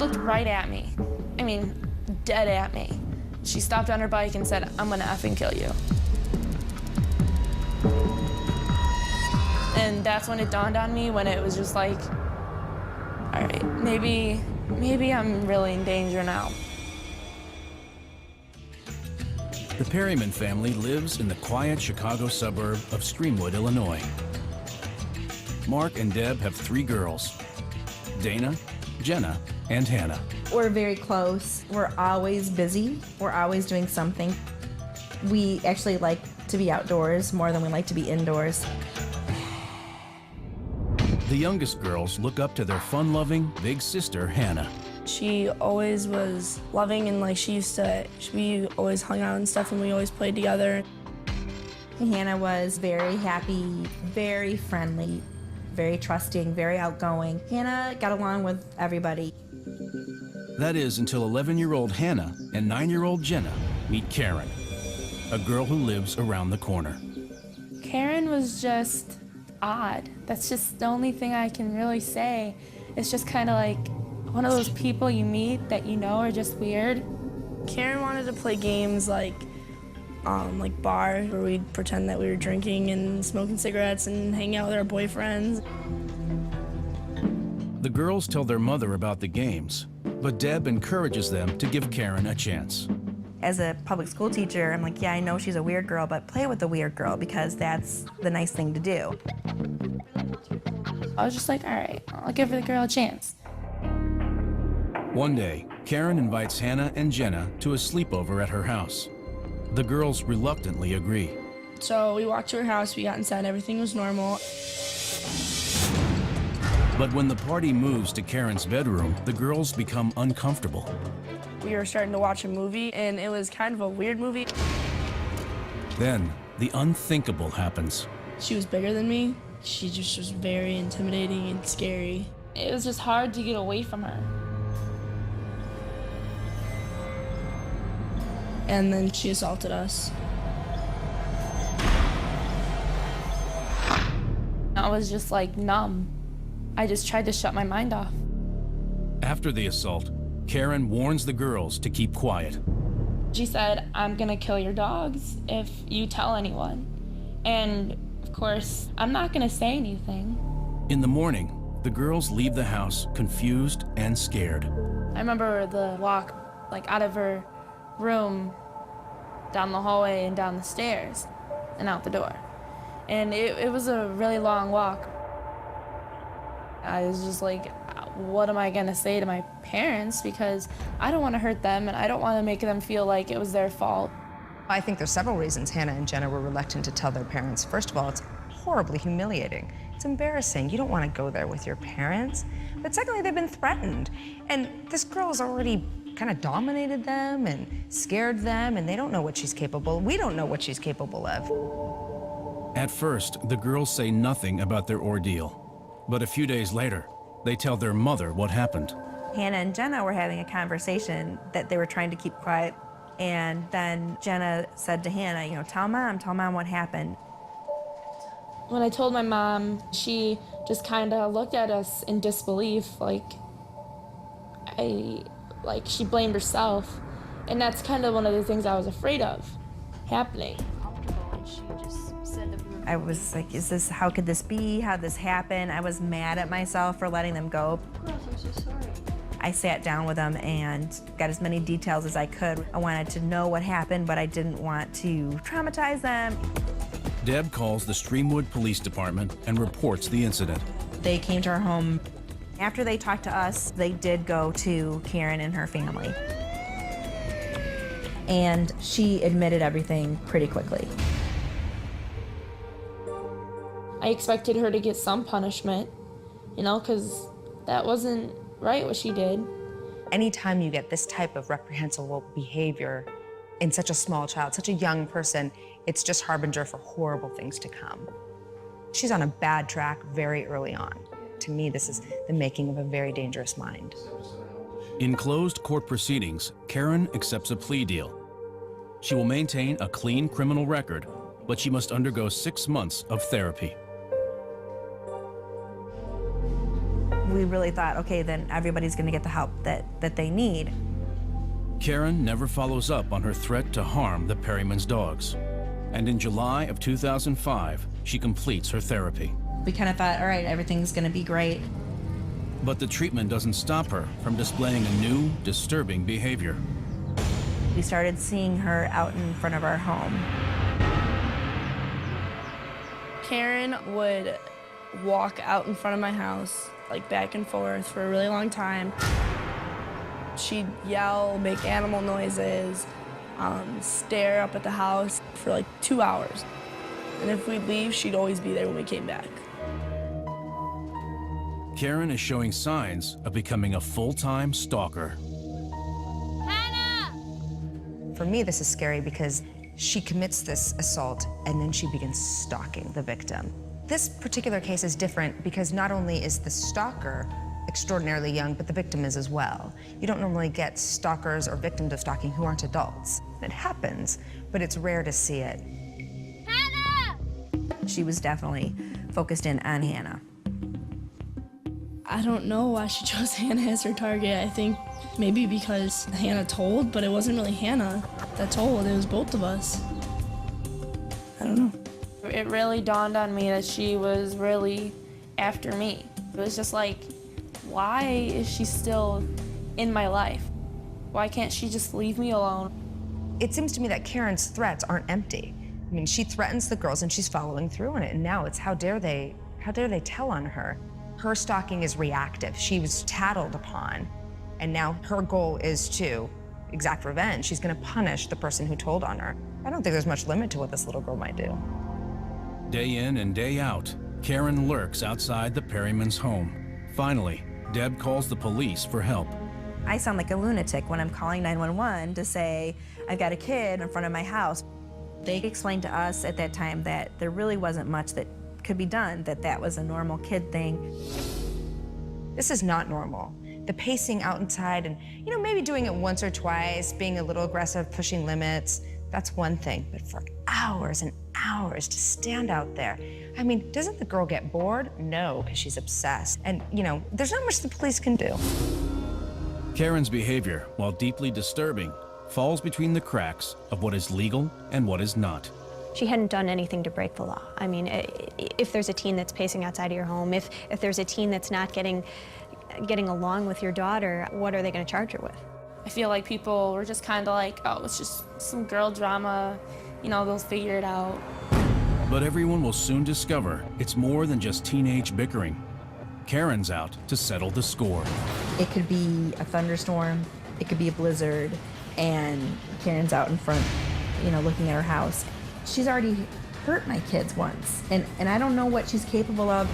looked right at me. I mean, dead at me. She stopped on her bike and said, "I'm gonna effing kill you." And that's when it dawned on me, when it was just like, all right, maybe I'm really in danger now. The Perryman family lives in the quiet Chicago suburb of Streamwood, Illinois. Mark and Deb have 3 girls, Dana, Jenna, and Hannah. We're very close. We're always busy. We're always doing something. We actually like to be outdoors more than we like to be indoors. The youngest girls look up to their fun-loving big sister, Hannah. She always was loving, and like we always hung out and stuff, and we always played together. Hannah was very happy, very friendly, very trusting, very outgoing. Hannah got along with everybody. That is until 11-year-old Hannah and 9-year-old Jenna meet Karen, a girl who lives around the corner. Karen was just odd. That's just the only thing I can really say. It's just kind of like one of those people you meet that you know are just weird. Karen wanted to play games like bar, where we'd pretend that we were drinking and smoking cigarettes and hanging out with our boyfriends. The girls tell their mother about the games, but Deb encourages them to give Karen a chance. As a public school teacher, I'm like, yeah, I know she's a weird girl, but play with the weird girl because that's the nice thing to do. I was just like, all right, I'll give the girl a chance. One day, Karen invites Hannah and Jenna to a sleepover at her house. The girls reluctantly agree. So we walked to her house, we got inside, everything was normal. But when the party moves to Karen's bedroom, the girls become uncomfortable. We were starting to watch a movie, and it was kind of a weird movie. Then, the unthinkable happens. She was bigger than me. She just was very intimidating and scary. It was just hard to get away from her. And then she assaulted us. I was just like numb. I just tried to shut my mind off. After the assault, Karen warns the girls to keep quiet. She said, "I'm gonna kill your dogs if you tell anyone." And of course, I'm not gonna say anything. In the morning, the girls leave the house confused and scared. I remember the walk, like out of her room, down the hallway and down the stairs and out the door. And it was a really long walk. I was just like, what am I gonna say to my parents? Because I don't wanna hurt them and I don't wanna make them feel like it was their fault. I think there's several reasons Hannah and Jenna were reluctant to tell their parents. First of all, it's horribly humiliating. It's embarrassing. You don't want to go there with your parents. But secondly, they've been threatened. And this girl has already kind of dominated them and scared them, and they don't know what she's capable of. We don't know what she's capable of. At first, the girls say nothing about their ordeal. But a few days later, they tell their mother what happened. Hannah and Jenna were having a conversation that they were trying to keep quiet. And then Jenna said to Hannah, you know, tell mom what happened. When I told my mom, she just kind of looked at us in disbelief, like she blamed herself. And that's kind of one of the things I was afraid of happening. I was like, how could this be? How'd this happen? I was mad at myself for letting them go. I'm so sorry. I sat down with them and got as many details as I could. I wanted to know what happened, but I didn't want to traumatize them. Deb calls the Streamwood Police Department and reports the incident. They came to our home. After they talked to us, they did go to Karen and her family. And she admitted everything pretty quickly. I expected her to get some punishment, you know, because that wasn't right what she did. Anytime you get this type of reprehensible behavior in such a small child, such a young person, it's just harbinger for horrible things to come. She's on a bad track very early on. To me, this is the making of a very dangerous mind. In closed court proceedings, Karen accepts a plea deal. She will maintain a clean criminal record, but she must undergo 6 months of therapy. we really thought, okay, then everybody's gonna get the help that they need. Karen never follows up on her threat to harm the Perryman's dogs. And in July of 2005, she completes her therapy. We kind of thought, all right, everything's gonna be great. But the treatment doesn't stop her from displaying a new, disturbing behavior. We started seeing her out in front of our home. Karen would walk out in front of my house, like back and forth for a really long time. She'd yell, make animal noises, stare up at the house for like 2 hours. And if we'd leave, she'd always be there when we came back. Karen is showing signs of becoming a full-time stalker. For me, this is scary because she commits this assault and then she begins stalking the victim. This particular case is different because not only is the stalker extraordinarily young, but the victim is as well. You don't normally get stalkers or victims of stalking who aren't adults. It happens, but it's rare to see it. Hannah! She was definitely focused in on Hannah. I don't know why she chose Hannah as her target. I think maybe because Hannah told, but it wasn't really Hannah that told, it was both of us. I don't know. It really dawned on me that she was really after me. It was just like, why is she still in my life? Why can't she just leave me alone? It seems to me that Karen's threats aren't empty. I mean, she threatens the girls and she's following through on it, and now it's how dare they tell on her. Her stalking is reactive. She was tattled upon, and now her goal is to exact revenge. She's gonna punish the person who told on her. I don't think there's much limit to what this little girl might do. Day in and day out, Karen lurks outside the Perryman's home. Finally, Deb calls the police for help. I sound like a lunatic when I'm calling 911 to say, I've got a kid in front of my house. They explained to us at that time that there really wasn't much that could be done, that was a normal kid thing. This is not normal. The pacing out inside and, maybe doing it once or twice, being a little aggressive, pushing limits, that's one thing. But for hours and hours to stand out there, I mean, doesn't the girl get bored? No, because she's obsessed. And, there's not much the police can do. Karen's behavior, while deeply disturbing, falls between the cracks of what is legal and what is not. She hadn't done anything to break the law. I mean, if there's a teen that's pacing outside of your home, if there's a teen that's not getting along with your daughter, what are they going to charge her with? I feel like people were just kind of like, oh, it's just some girl drama, they'll figure it out. But everyone will soon discover it's more than just teenage bickering. Karen's out to settle the score. It could be a thunderstorm, it could be a blizzard, and Karen's out in front, looking at her house. She's already hurt my kids once, and I don't know what she's capable of